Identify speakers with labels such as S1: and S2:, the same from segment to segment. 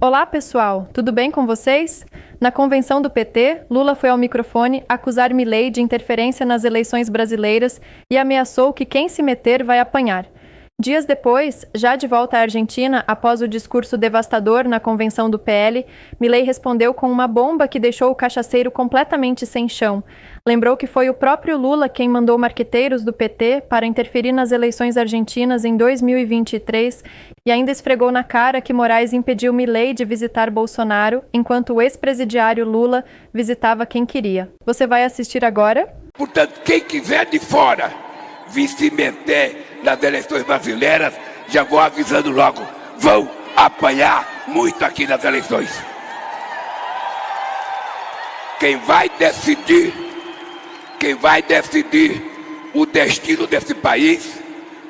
S1: Olá, pessoal. Tudo bem com vocês? Na convenção do PT, Lula foi ao microfone acusar Milei de interferência nas eleições brasileiras e ameaçou que quem se meter vai apanhar. Dias depois, já de volta à Argentina, após o discurso devastador na convenção do PL, Milei respondeu com uma bomba que deixou o cachaceiro completamente sem chão. Lembrou que foi o próprio Lula quem mandou marqueteiros do PT para interferir nas eleições argentinas em 2023 e ainda esfregou na cara que Moraes impediu Milei de visitar Bolsonaro, enquanto o ex-presidiário Lula visitava quem queria. Você vai assistir agora?
S2: Portanto, quem quiser de fora vir se meter nas eleições brasileiras, já vou avisando logo, vão apanhar muito aqui nas eleições. Quem vai decidir o destino desse país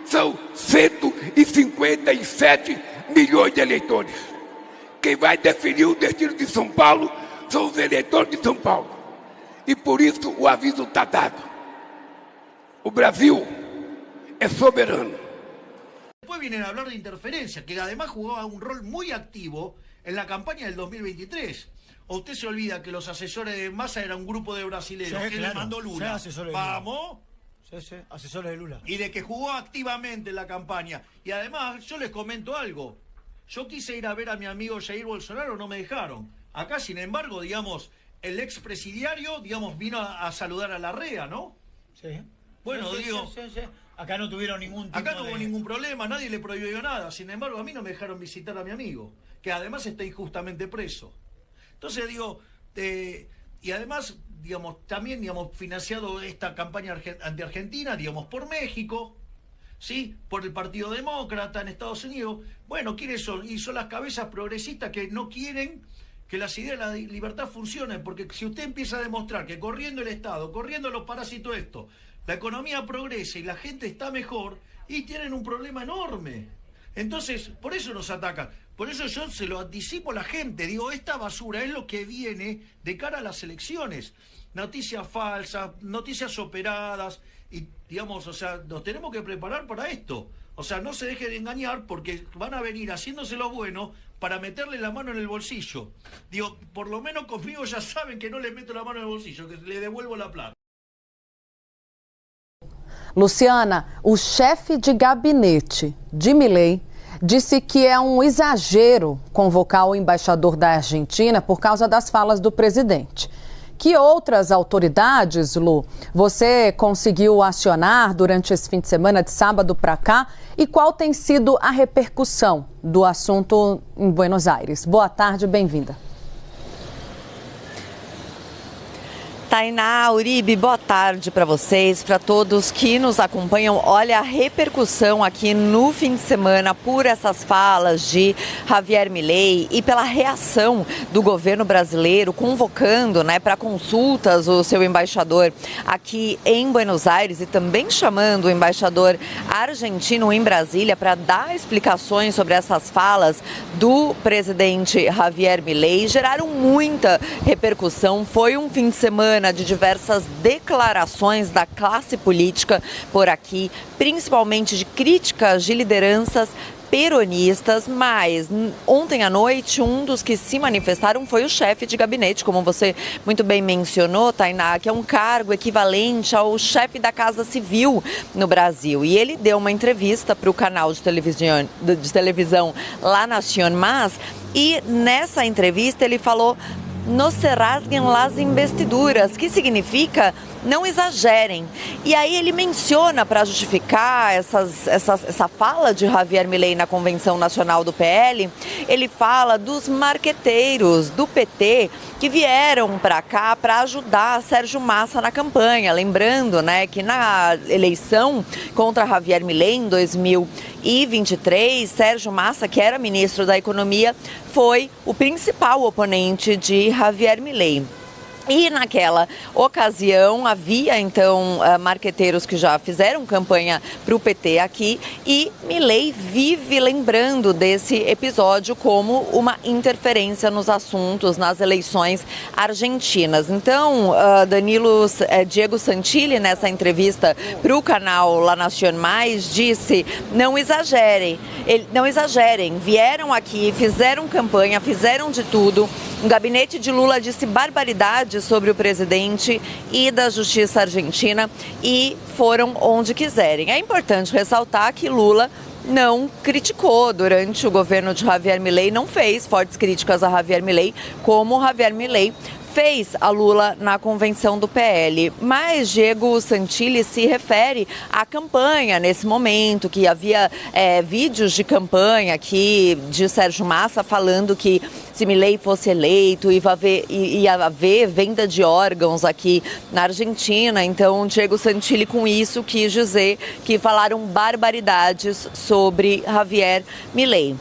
S2: são 157 milhões de eleitores. Quem vai definir o destino de São Paulo são os eleitores de São Paulo. E por isso o aviso está dado. O Brasil es soberano.
S3: Después vienen a hablar de interferencia, que además jugaba un rol muy activo en la campaña del 2023. ¿O usted se olvida que los asesores de Massa eran un grupo de brasileños que le mandó Lula? Vamos.
S4: Sí, asesores de Lula.
S3: Y de que jugó activamente en la campaña. Y además, yo les comento algo. Yo quise ir a ver a mi amigo Jair Bolsonaro, no me dejaron. Acá, sin embargo, digamos, el expresidiario, digamos, vino a saludar a Larrea, ¿no?
S4: Sí.
S3: Bueno,
S4: sí,
S3: digo...
S4: Sí. Acá no tuvieron ningún tipo
S3: Acá no hubo ningún problema, nadie le prohibió nada. Sin embargo, a mí no me dejaron visitar a mi amigo, que además está injustamente preso. Entonces, digo, y además, digamos, también, digamos, financiado esta campaña anti-argentina, digamos, por México, ¿sí? Por el Partido Demócrata en Estados Unidos. Bueno, ¿quiénes son? Y son las cabezas progresistas que no quieren que las ideas de la libertad funcionen, porque si usted empieza a demostrar que corriendo el Estado, corriendo los parásitos esto, la economía progresa y la gente está mejor, y tienen un problema enorme. Entonces, por eso nos atacan. Por eso yo se lo anticipo a la gente. Digo, esta basura es lo que viene de cara a las elecciones. Noticias falsas, noticias operadas, y digamos, o sea, nos tenemos que preparar para esto. O sea, no se deje de engañar porque van a venir haciéndose lo bueno para meterle la mano en el bolsillo. Digo, por lo menos conmigo ya saben que no le meto la mano en el bolsillo, que le devuelvo la plata.
S5: Luciana, o chefe de gabinete de Milei disse que é um exagero convocar o embaixador da Argentina por causa das falas do presidente. Que outras autoridades, Lu, você conseguiu acionar durante esse fim de semana, de sábado para cá? E qual tem sido a repercussão do assunto em Buenos Aires? Boa tarde, bem-vinda.
S6: Tainá, Uribe, boa tarde para vocês, para todos que nos acompanham. Olha a repercussão aqui no fim de semana por essas falas de Javier Milei e pela reação do governo brasileiro convocando, para consultas o seu embaixador aqui em Buenos Aires e também chamando o embaixador argentino em Brasília para dar explicações sobre essas falas do presidente Javier Milei. Geraram muita repercussão. Foi um fim de semana de diversas declarações da classe política por aqui, principalmente de críticas de lideranças peronistas, mas ontem à noite um dos que se manifestaram foi o chefe de gabinete, como você muito bem mencionou, Tainá, que é um cargo equivalente ao chefe da Casa Civil no Brasil. E ele deu uma entrevista para o canal de televisão La Nación Más e nessa entrevista ele falou: "No se rasguem las investiduras", que significa não exagerem. E aí ele menciona, para justificar essa fala de Javier Milei na Convenção Nacional do PL, ele fala dos marqueteiros do PT que vieram para cá para ajudar Sérgio Massa na campanha. Lembrando, que na eleição contra Javier Milei em 2023, Sérgio Massa, que era ministro da Economia, foi o principal oponente de Javier Milei. E naquela ocasião havia então marqueteiros que já fizeram campanha para o PT aqui e Milei vive lembrando desse episódio como uma interferência nos assuntos, nas eleições argentinas. Então, Diego Santilli, nessa entrevista para o canal La Nación Mais, disse: não exagerem, vieram aqui, fizeram campanha, fizeram de tudo. O gabinete de Lula disse barbaridades sobre o presidente e da justiça argentina e foram onde quiserem. É importante ressaltar que Lula não criticou durante o governo de Javier Milei, não fez fortes críticas a Javier Milei, como Javier Milei fez a Lula na convenção do PL. Mas Diego Santilli se refere à campanha nesse momento, que havia vídeos de campanha aqui de Sérgio Massa falando que se Milei fosse eleito ia haver venda de órgãos aqui na Argentina. Então, Diego Santilli com isso quis dizer que falaram barbaridades sobre Javier Milei.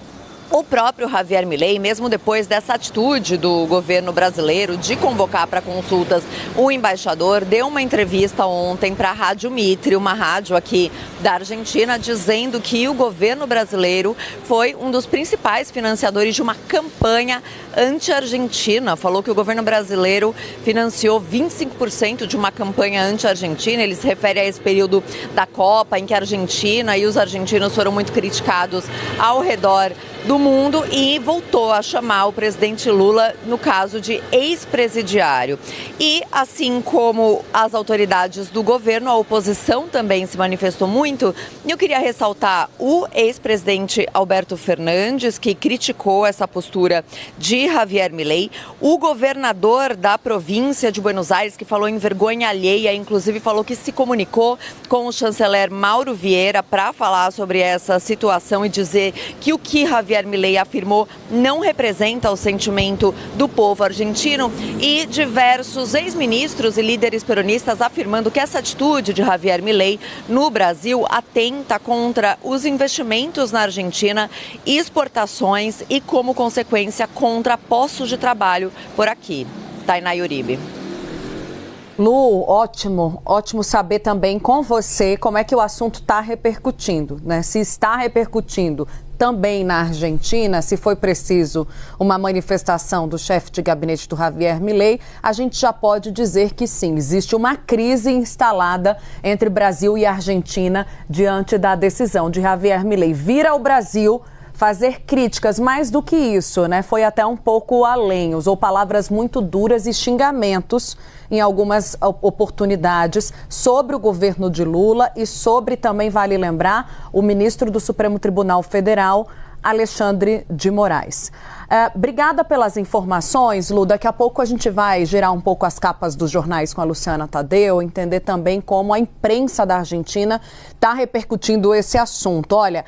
S6: O próprio Javier Milei, mesmo depois dessa atitude do governo brasileiro de convocar para consultas o embaixador, deu uma entrevista ontem para a Rádio Mitre, uma rádio aqui da Argentina, dizendo que o governo brasileiro foi um dos principais financiadores de uma campanha anti-argentina. Falou que o governo brasileiro financiou 25% de uma campanha anti-argentina. Ele se refere a esse período da Copa, em que a Argentina e os argentinos foram muito criticados ao redor do mundo, e voltou a chamar o presidente Lula, no caso de ex-presidiário. E assim como as autoridades do governo, a oposição também se manifestou muito. Eu queria ressaltar o ex-presidente Alberto Fernandes, que criticou essa postura de Javier Milei, o governador da província de Buenos Aires, que falou em vergonha alheia, inclusive falou que se comunicou com o chanceler Mauro Vieira para falar sobre essa situação e dizer que o que Javier Milei afirmou não representa o sentimento do povo argentino, e diversos ex-ministros e líderes peronistas afirmando que essa atitude de Javier Milei no Brasil atenta contra os investimentos na Argentina, exportações e, como consequência, contra postos de trabalho por aqui. Tainá Uribe.
S5: Lu, ótimo saber também com você como é que o assunto está repercutindo, né? Se está repercutindo também na Argentina, se foi preciso uma manifestação do chefe de gabinete do Javier Milei, a gente já pode dizer que sim, existe uma crise instalada entre Brasil e Argentina diante da decisão de Javier Milei vir ao Brasil fazer críticas. Mais do que isso, né? Foi até um pouco além, usou palavras muito duras e xingamentos em algumas oportunidades sobre o governo de Lula e sobre, também vale lembrar, o ministro do Supremo Tribunal Federal, Alexandre de Moraes. Obrigada pelas informações, Lu. Daqui a pouco a gente vai girar um pouco as capas dos jornais com a Luciana Tadeu, entender também como a imprensa da Argentina está repercutindo esse assunto. Olha,